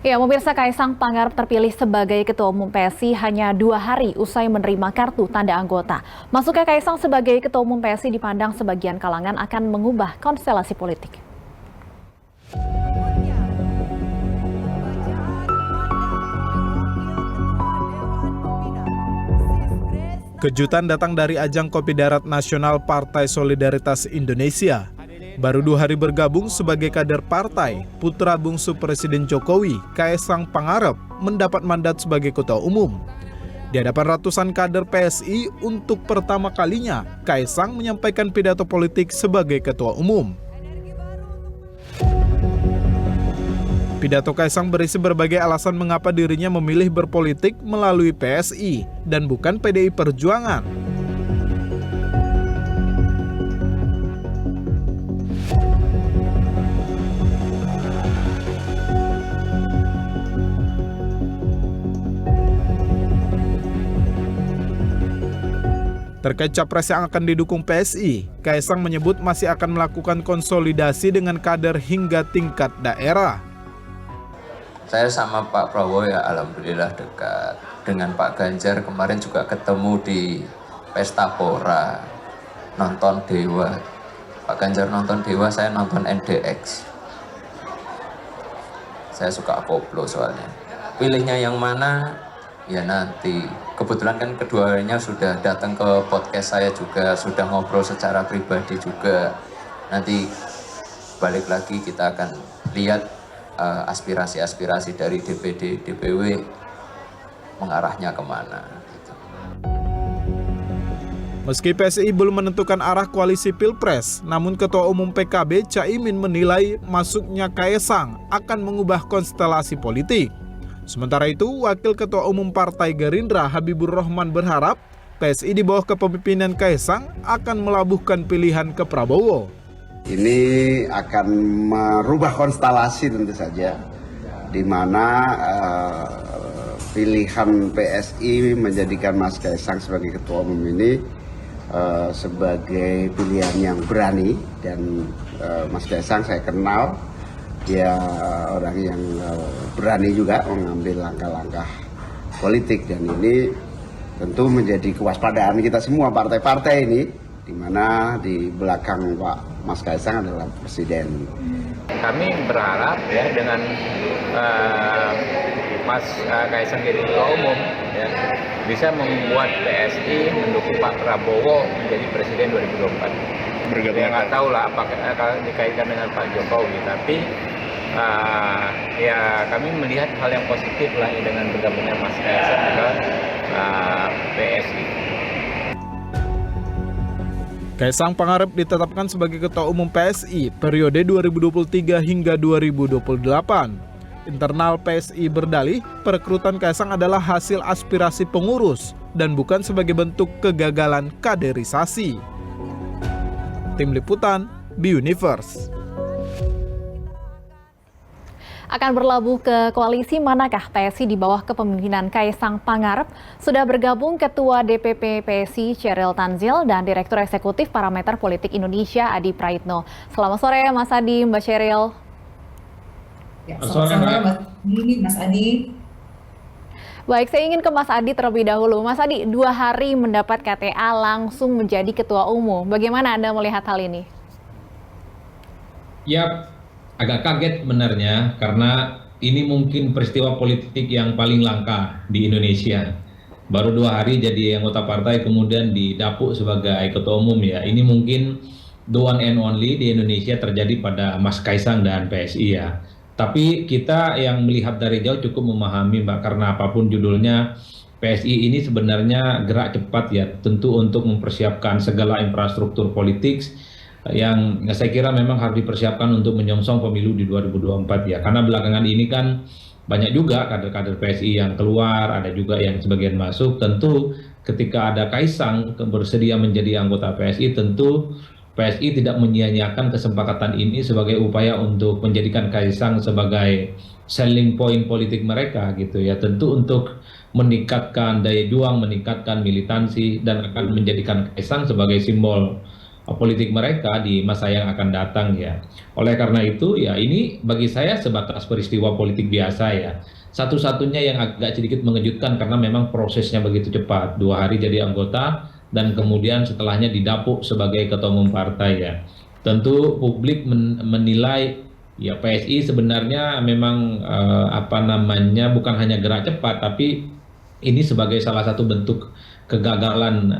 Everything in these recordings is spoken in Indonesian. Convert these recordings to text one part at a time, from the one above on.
Ya, pemirsa, Kaisang Pangarep terpilih sebagai Ketua Umum PSI hanya 2 hari usai menerima kartu tanda anggota. Masuknya Kaisang sebagai Ketua Umum PSI dipandang sebagian kalangan akan mengubah konstelasi politik. Kejutan datang dari ajang Kopi Darat Nasional Partai Solidaritas Indonesia. Baru 2 hari bergabung sebagai kader partai, putra bungsu Presiden Jokowi, Kaisang Pangarep, mendapat mandat sebagai Ketua Umum. Di hadapan ratusan kader PSI, untuk pertama kalinya, Kaisang menyampaikan pidato politik sebagai Ketua Umum. Pidato Kaisang berisi berbagai alasan mengapa dirinya memilih berpolitik melalui PSI dan bukan PDI Perjuangan. Terkait capres yang akan didukung PSI, Kaisang menyebut masih akan melakukan konsolidasi dengan kader hingga tingkat daerah. Saya sama Pak Prabowo ya alhamdulillah dekat. Dengan Pak Ganjar kemarin juga ketemu di Pesta Pora, nonton Dewa. Pak Ganjar nonton Dewa, saya nonton NDX. Saya suka koplo soalnya. Pilihnya yang mana? Ya nanti. Kebetulan kan keduanya sudah datang ke podcast saya juga, sudah ngobrol secara pribadi juga. Nanti balik lagi kita akan lihat aspirasi-aspirasi dari DPD, DPW mengarahnya kemana. Gitu. Meski PSI belum menentukan arah koalisi Pilpres, namun Ketua Umum PKB Caimin menilai masuknya Kaisang akan mengubah konstelasi politik. Sementara itu, Wakil Ketua Umum Partai Gerindra Habibur Rahman berharap PSI di bawah kepemimpinan Kaisang akan melabuhkan pilihan ke Prabowo. Ini akan merubah konstelasi tentu saja, di mana pilihan PSI menjadikan Mas Kaisang sebagai Ketua Umum ini sebagai pilihan yang berani, dan Mas Kaisang saya kenal, dia orang yang berani juga mengambil langkah-langkah politik, dan ini tentu menjadi kewaspadaan kita semua partai-partai ini, di mana di belakang Pak Mas Kaisang adalah Presiden. Kami berharap ya dengan Mas Kaisang jadi Ketua Umum ya, bisa membuat PSI mendukung Pak Prabowo menjadi Presiden 2024. Ya nggak tahu lah apakah dikaitkan dengan Pak Jokowi, tapi ya kami melihat hal yang positif lah ya, dengan bergabungnya Mas Kaisang ke PSI. Kaisang Pangarep ditetapkan sebagai Ketua Umum PSI periode 2023 hingga 2028. Internal PSI berdalih perekrutan Kaisang adalah hasil aspirasi pengurus dan bukan sebagai bentuk kegagalan kaderisasi. Tim Liputan, B-Universe. Akan berlabuh ke koalisi manakah PSI di bawah kepemimpinan Kaisang Pangarep? Sudah bergabung Ketua DPP PSI Sheryl Tanzil dan Direktur Eksekutif Parameter Politik Indonesia Adi Praitno. Selamat sore Mas Adi, Mbak Sheryl. Ya, selamat sore Mas Adi. Baik, saya ingin ke Mas Adi terlebih dahulu. Mas Adi, 2 hari mendapat KTA langsung menjadi Ketua Umum. Bagaimana Anda melihat hal ini? Ya, agak kaget sebenarnya karena ini mungkin peristiwa politik yang paling langka di Indonesia. Baru 2 hari jadi anggota partai kemudian didapuk sebagai ketua umum ya. Ini mungkin the one and only di Indonesia terjadi pada Mas Kaisang dan PSI ya. Tapi kita yang melihat dari jauh cukup memahami Mbak, karena apapun judulnya PSI ini sebenarnya gerak cepat ya, tentu untuk mempersiapkan segala infrastruktur politik yang saya kira memang harus dipersiapkan untuk menyongsong pemilu di 2024 ya. Karena belakangan ini kan banyak juga kader-kader PSI yang keluar, ada juga yang sebagian masuk. Tentu ketika ada Kaisang bersedia menjadi anggota PSI, tentu PSI tidak menyia-nyiakan kesempatan ini sebagai upaya untuk menjadikan Kaisang sebagai selling point politik mereka gitu ya. Tentu untuk meningkatkan daya juang, meningkatkan militansi, dan akan menjadikan Kaisang sebagai simbol politik mereka di masa yang akan datang ya. Oleh karena itu ya ini bagi saya sebatas peristiwa politik biasa ya. Satu-satunya yang agak sedikit mengejutkan karena memang prosesnya begitu cepat. 2 hari jadi anggota dan kemudian setelahnya didapuk sebagai ketua umum partai ya. Tentu publik menilai ya PSI sebenarnya memang bukan hanya gerak cepat tapi ini sebagai salah satu bentuk kegagalan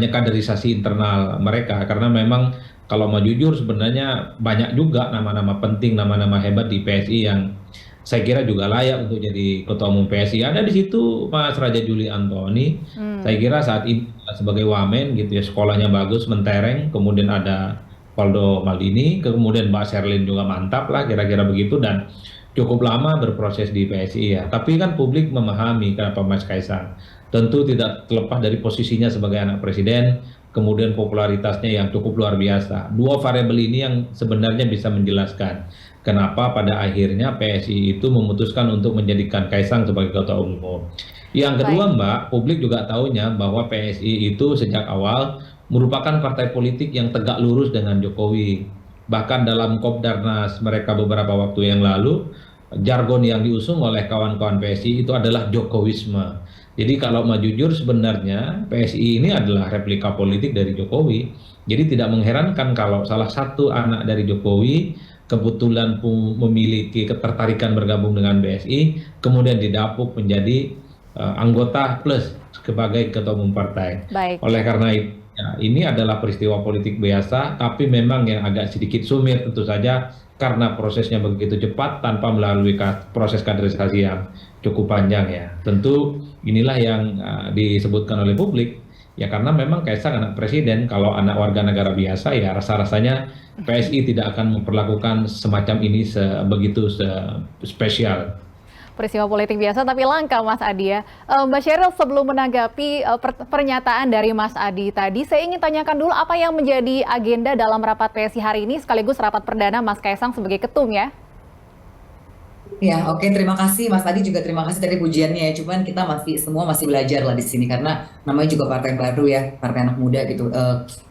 kaderisasi internal mereka karena memang kalau mau jujur sebenarnya banyak juga nama-nama penting, nama-nama hebat di PSI yang saya kira juga layak untuk jadi ketua umum PSI. Ada di situ Mas Raja Juli Antoni. Saya kira saat ini sebagai wamen gitu ya, sekolahnya bagus, mentereng. Kemudian ada Waldo Maldini, kemudian Mbak Sherlyn juga mantap lah kira-kira begitu dan cukup lama berproses di PSI ya. Tapi kan publik memahami kenapa Mas Kaisang. Tentu tidak terlepas dari posisinya sebagai anak presiden, kemudian popularitasnya yang cukup luar biasa. 2 variabel ini yang sebenarnya bisa menjelaskan kenapa pada akhirnya PSI itu memutuskan untuk menjadikan Kaisang sebagai ketua umum. Yang kedua Mbak, publik juga tahunya bahwa PSI itu sejak awal merupakan partai politik yang tegak lurus dengan Jokowi. Bahkan dalam Kopdarnas mereka beberapa waktu yang lalu, jargon yang diusung oleh kawan-kawan PSI itu adalah Jokowisme. Jadi kalau mau jujur sebenarnya PSI ini adalah replika politik dari Jokowi. Jadi tidak mengherankan kalau salah satu anak dari Jokowi kebetulan memiliki ketertarikan bergabung dengan PSI, kemudian didapuk menjadi anggota plus sebagai ketua umum partai. Baik. Oleh karena itu, ya, ini adalah peristiwa politik biasa, tapi memang yang agak sedikit sumir tentu saja karena prosesnya begitu cepat tanpa melalui proses kaderisasi yang cukup panjang ya. Tentu inilah yang disebutkan oleh publik. Ya karena memang Kaisang anak presiden, kalau anak warga negara biasa ya rasa-rasanya PSI tidak akan memperlakukan semacam ini begitu spesial. Peristiwa politik biasa tapi langka Mas Adi ya. Mbak Sheryl sebelum menanggapi pernyataan dari Mas Adi tadi, saya ingin tanyakan dulu apa yang menjadi agenda dalam rapat PSI hari ini sekaligus rapat perdana Mas Kaisang sebagai ketum ya. Ya, oke, terima kasih Mas Adi, juga terima kasih dari pujiannya ya. Cuman kita semua masih belajar lah di sini karena namanya juga partai baru ya, partai anak muda gitu.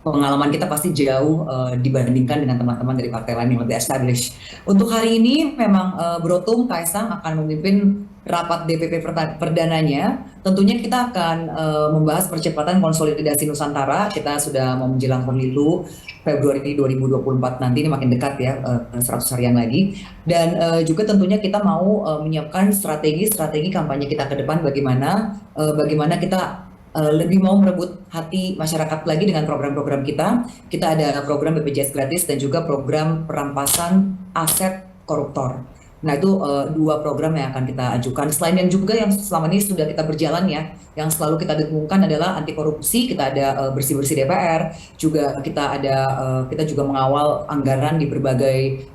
Pengalaman kita pasti jauh dibandingkan dengan teman-teman dari partai lain yang lebih established. Untuk hari ini memang Brotum Kaisang akan memimpin rapat DPP perdananya. Tentunya kita akan membahas percepatan konsolidasi Nusantara. Kita sudah mau menjelang pemilu Februari 2024 nanti, ini makin dekat ya, 100 harian lagi. Dan juga tentunya kita mau menyiapkan strategi kampanye kita ke depan, bagaimana kita lebih mau merebut hati masyarakat lagi dengan program-program kita. Kita ada program BPJS gratis dan juga program perampasan aset koruptor. Nah itu 2 program yang akan kita ajukan. Selain yang juga yang selama ini sudah kita berjalan ya, yang selalu kita dengungkan adalah anti korupsi. Kita ada bersih-bersih DPR, juga kita juga mengawal anggaran di berbagai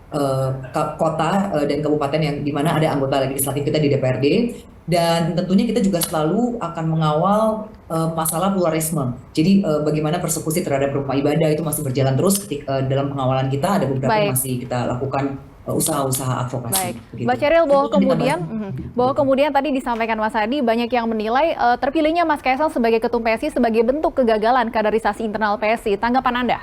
kota dan kabupaten yang dimana ada anggota legislatif kita di DPRD. Dan tentunya kita juga selalu akan mengawal masalah pluralisme. Jadi bagaimana persekusi terhadap rumah ibadah itu masih berjalan terus. Dalam pengawalan kita ada beberapa yang masih kita lakukan usaha-usaha advokasi. Baik, Mbak Sheryl, bahwa kemudian tadi disampaikan Mas Adi, banyak yang menilai terpilihnya Mas Kaisang sebagai ketum PSI sebagai bentuk kegagalan kaderisasi internal PSI. Tanggapan Anda?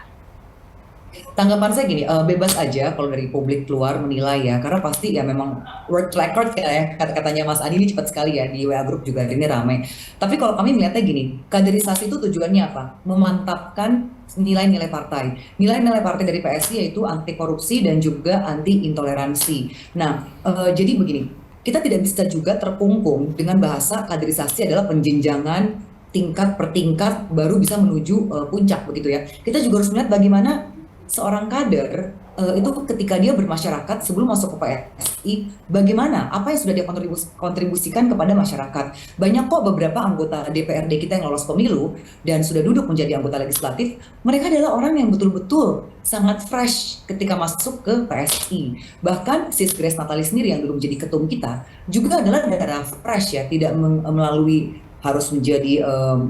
Tanggapan saya gini, bebas aja kalau dari publik keluar menilai ya, karena pasti ya memang world record ya, kata-katanya Mas Adi ini cepat sekali ya, di WA Group juga ini ramai. Tapi kalau kami melihatnya gini, kaderisasi itu tujuannya apa? Memantapkan nilai-nilai partai. Nilai-nilai partai dari PSI yaitu anti korupsi dan juga anti intoleransi. Nah, jadi begini, kita tidak bisa juga terkungkung dengan bahasa kaderisasi adalah penjenjangan tingkat per tingkat baru bisa menuju puncak begitu ya. Kita juga harus melihat bagaimana seorang kader itu ketika dia bermasyarakat sebelum masuk ke PSI, bagaimana apa yang sudah dia kontribusikan kepada masyarakat. Banyak kok beberapa anggota DPRD kita yang lolos pemilu dan sudah duduk menjadi anggota legislatif, mereka adalah orang yang betul-betul sangat fresh ketika masuk ke PSI. Bahkan Sis Grace Natali sendiri yang dulu menjadi ketum kita juga adalah darah fresh ya, tidak melalui harus menjadi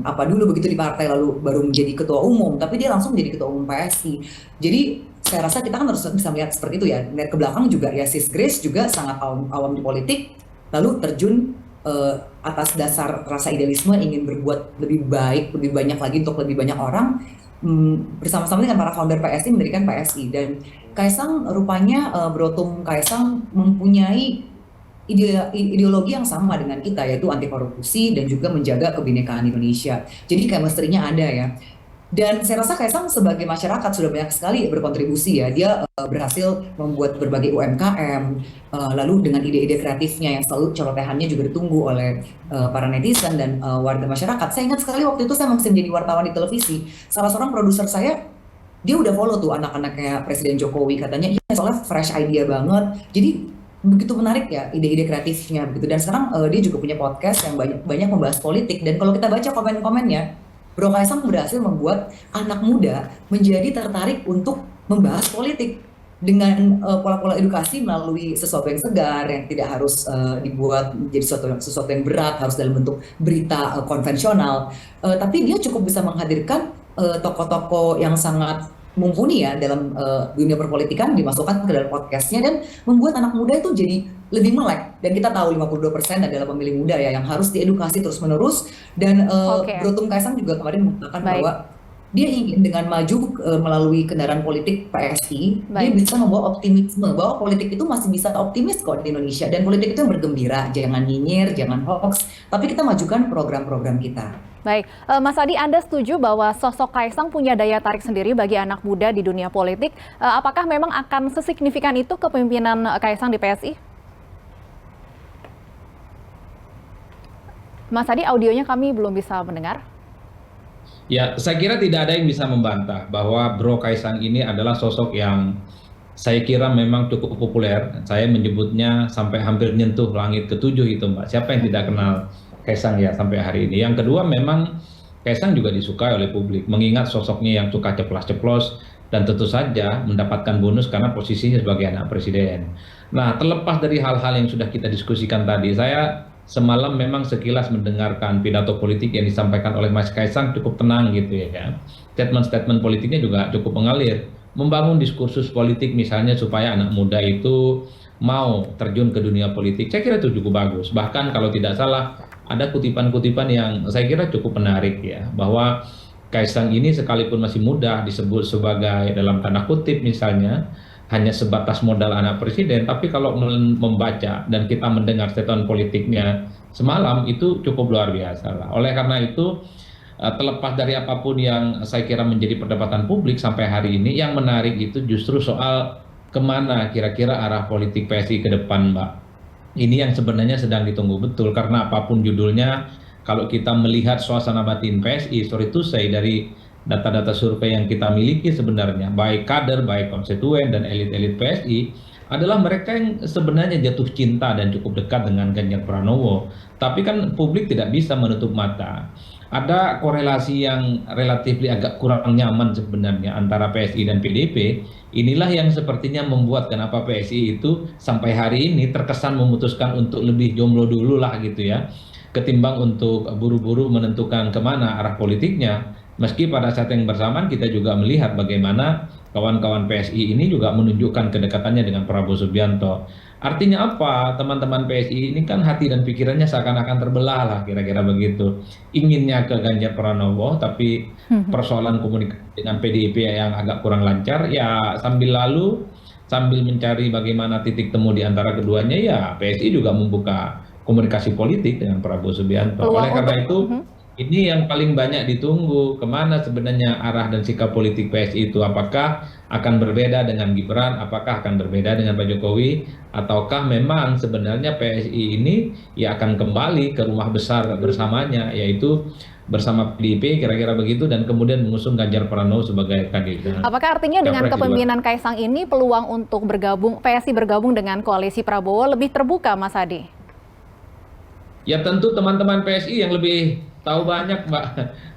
dulu begitu di partai lalu baru menjadi ketua umum, tapi dia langsung menjadi ketua umum PSI. Jadi saya rasa kita kan harus bisa melihat seperti itu ya. Lihat ke belakang juga ya, Sis Grace juga sangat awam di politik, lalu terjun atas dasar rasa idealisme ingin berbuat lebih baik, lebih banyak lagi untuk lebih banyak orang. bersama-sama dengan para founder PSI mendirikan PSI. Dan Kaisang rupanya Brotum Kaisang mempunyai ideologi yang sama dengan kita, yaitu anti korupsi dan juga menjaga kebinekaan Indonesia. Jadi chemistry-nya ada ya. Dan saya rasa Kaisang sebagai masyarakat sudah banyak sekali berkontribusi ya. Dia berhasil membuat berbagai UMKM, lalu dengan ide-ide kreatifnya yang selalu celotehannya juga ditunggu oleh para netizen dan warga masyarakat. Saya ingat sekali waktu itu saya masih menjadi wartawan di televisi. Salah seorang produser saya, dia udah follow tuh anak-anaknya Presiden Jokowi, katanya iya soalnya fresh idea banget. Jadi begitu menarik ya ide-ide kreatifnya begitu. Dan sekarang dia juga punya podcast yang banyak membahas politik. Dan kalau kita baca komen-komennya, Bro Kaisang berhasil membuat anak muda menjadi tertarik untuk membahas politik dengan pola-pola edukasi melalui sesuatu yang segar, yang tidak harus dibuat menjadi sesuatu yang berat, harus dalam bentuk berita konvensional. Tapi dia cukup bisa menghadirkan tokoh-tokoh yang sangat mumpuni ya dalam dunia perpolitikan, dimasukkan ke dalam podcastnya dan membuat anak muda itu jadi lebih melek. Dan kita tahu 52% adalah pemilih muda ya yang harus diedukasi terus-menerus. Dan Brotum Kaisang juga kemarin mengatakan bahwa dia ingin dengan maju melalui kendaraan politik PSI, dia bisa membawa optimisme bahwa politik itu masih bisa optimis kok di Indonesia, dan politik itu yang bergembira, jangan nyinyir, jangan hoax, tapi kita majukan program-program kita. Baik, Mas Adi, Anda setuju bahwa sosok Kaisang punya daya tarik sendiri bagi anak muda di dunia politik? Apakah memang akan sesignifikan itu kepemimpinan Kaisang di PSI? Mas Adi, audionya kami belum bisa mendengar. Ya, saya kira tidak ada yang bisa membantah bahwa Bro Kaisang ini adalah sosok yang saya kira memang cukup populer. Saya menyebutnya sampai hampir nyentuh langit ketujuh itu, Mbak. Siapa yang tidak kenal Kaisang ya sampai hari ini. Yang kedua, memang Kaisang juga disukai oleh publik, mengingat sosoknya yang suka ceplas-ceplos dan tentu saja mendapatkan bonus karena posisinya sebagai anak presiden. Nah, terlepas dari hal-hal yang sudah kita diskusikan tadi, saya semalam memang sekilas mendengarkan pidato politik yang disampaikan oleh Mas Kaisang cukup tenang gitu ya. Statement-statement politiknya juga cukup mengalir, membangun diskursus politik misalnya supaya anak muda itu mau terjun ke dunia politik. Saya kira itu cukup bagus. Bahkan kalau tidak salah ada kutipan-kutipan yang saya kira cukup menarik ya, bahwa Kaisang ini sekalipun masih muda disebut sebagai dalam tanda kutip misalnya hanya sebatas modal anak presiden, tapi kalau membaca dan kita mendengar statement politiknya semalam itu cukup luar biasa lah. Oleh karena itu terlepas dari apapun yang saya kira menjadi perdebatan publik sampai hari ini, yang menarik itu justru soal kemana kira-kira arah politik PSI ke depan, Mbak. Ini yang sebenarnya sedang ditunggu betul, karena apapun judulnya, kalau kita melihat suasana batin PSI, sorry to say, dari data-data survei yang kita miliki sebenarnya, baik kader, baik konstituen, dan elit-elit PSI, adalah mereka yang sebenarnya jatuh cinta dan cukup dekat dengan Ganjar Pranowo. Tapi kan publik tidak bisa menutup mata. Ada korelasi yang relatif agak kurang nyaman sebenarnya antara PSI dan PDIP. Inilah yang sepertinya membuat kenapa PSI itu sampai hari ini terkesan memutuskan untuk lebih jomblo dulu lah gitu ya, ketimbang untuk buru-buru menentukan kemana arah politiknya. Meski pada saat yang bersamaan kita juga melihat bagaimana kawan-kawan PSI ini juga menunjukkan kedekatannya dengan Prabowo Subianto. Artinya apa? Teman-teman PSI ini kan hati dan pikirannya seakan-akan terbelah lah, kira-kira begitu. Inginnya ke Ganjar Pranowo, tapi persoalan komunikasi dengan PDIP yang agak kurang lancar, ya sambil mencari bagaimana titik temu di antara keduanya, ya PSI juga membuka komunikasi politik dengan Prabowo Subianto. Oleh karena itu, ini yang paling banyak ditunggu, kemana sebenarnya arah dan sikap politik PSI itu. Apakah akan berbeda dengan Gibran, apakah akan berbeda dengan Pak Jokowi, ataukah memang sebenarnya PSI ini ya akan kembali ke rumah besar bersamanya, yaitu bersama PDIP, kira-kira begitu, dan kemudian mengusung Ganjar Pranowo sebagai kandidat. Apakah artinya dengan kepemimpinan Kaisang ini peluang untuk PSI bergabung dengan koalisi Prabowo lebih terbuka, Mas Adi? Ya tentu teman-teman PSI yang lebih tahu banyak, Mbak.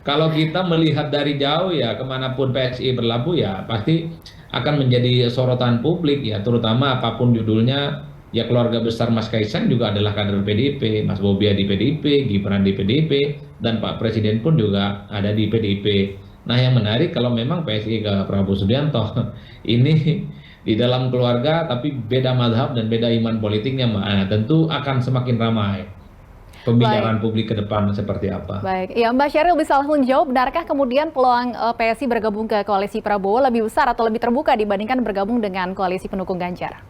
Kalau kita melihat dari jauh ya, kemanapun PSI berlabuh ya pasti akan menjadi sorotan publik ya, terutama apapun judulnya. Ya keluarga besar Mas Kaisang juga adalah kader PDIP, Mas Bobi di PDIP, Gibran di PDIP, dan Pak Presiden pun juga ada di PDIP. Nah yang menarik kalau memang PSI ke Prabowo Subianto, ini di dalam keluarga tapi beda mazhab dan beda iman politiknya, Mbak. Nah, tentu akan semakin ramai. pembicaraan publik ke depan seperti apa. Baik, ya Mbak Sheryl bisa langsung jawab, benarkah kemudian peluang PSI bergabung ke koalisi Prabowo lebih besar atau lebih terbuka dibandingkan bergabung dengan koalisi pendukung Ganjar?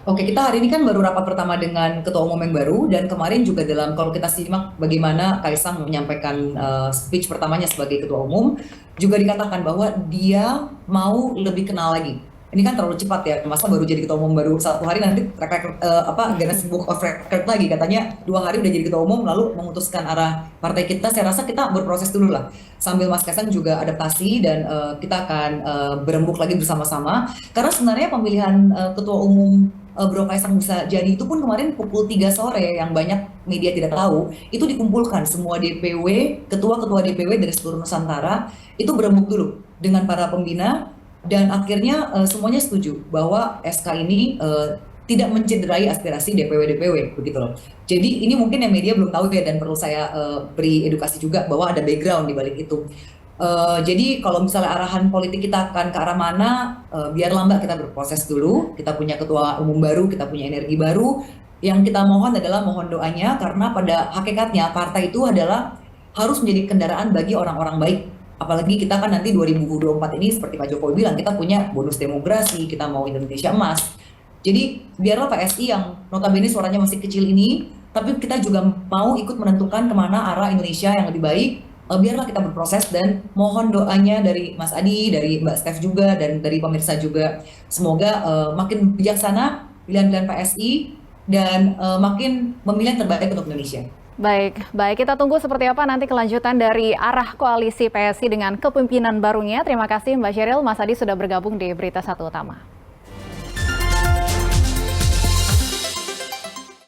Oke, kita hari ini kan baru rapat pertama dengan Ketua Umum yang baru, dan kemarin juga kalau kita simak bagaimana Kaisang menyampaikan speech pertamanya sebagai Ketua Umum, juga dikatakan bahwa dia mau lebih kenal lagi. Ini kan terlalu cepat ya, masa baru jadi Ketua Umum baru 1 hari nanti Guinness Book of Record lagi, katanya 2 hari udah jadi Ketua Umum lalu memutuskan arah partai kita. Saya rasa kita berproses dulu lah, sambil Mas Kaisang juga adaptasi, dan kita akan berembuk lagi bersama-sama, karena sebenarnya pemilihan Ketua Umum Bro Kaisang bisa jadi itu pun kemarin pukul 3 sore yang banyak media tidak tahu, itu dikumpulkan semua DPW, ketua-ketua DPW dari seluruh Nusantara, itu berembuk dulu dengan para pembina, dan akhirnya semuanya setuju bahwa SK ini tidak mencederai aspirasi DPW-DPW, begitu loh. Jadi ini mungkin yang media belum tahu ya, dan perlu saya beri edukasi juga bahwa ada background di balik itu. Jadi kalau misalnya arahan politik kita akan ke arah mana, biarlah Mbak, kita berproses dulu. Kita punya ketua umum baru, kita punya energi baru. Yang kita mohon adalah mohon doanya, karena pada hakikatnya partai itu adalah harus menjadi kendaraan bagi orang-orang baik. Apalagi kita kan nanti 2024 ini seperti Pak Jokowi bilang, kita punya bonus demografi, kita mau Indonesia emas. Jadi biarlah PSI yang notabene suaranya masih kecil ini, tapi kita juga mau ikut menentukan kemana arah Indonesia yang lebih baik. Biarlah kita berproses, dan mohon doanya dari Mas Adi, dari Mbak Steph juga, dan dari pemirsa juga. Semoga makin bijaksana pilihan-pilihan PSI, dan makin memilih yang terbaik untuk Indonesia. Baik, kita tunggu seperti apa nanti kelanjutan dari arah koalisi PSI dengan kepemimpinan barunya. Terima kasih Mbak Sheryl, Mas Adi sudah bergabung di Berita Satu Utama.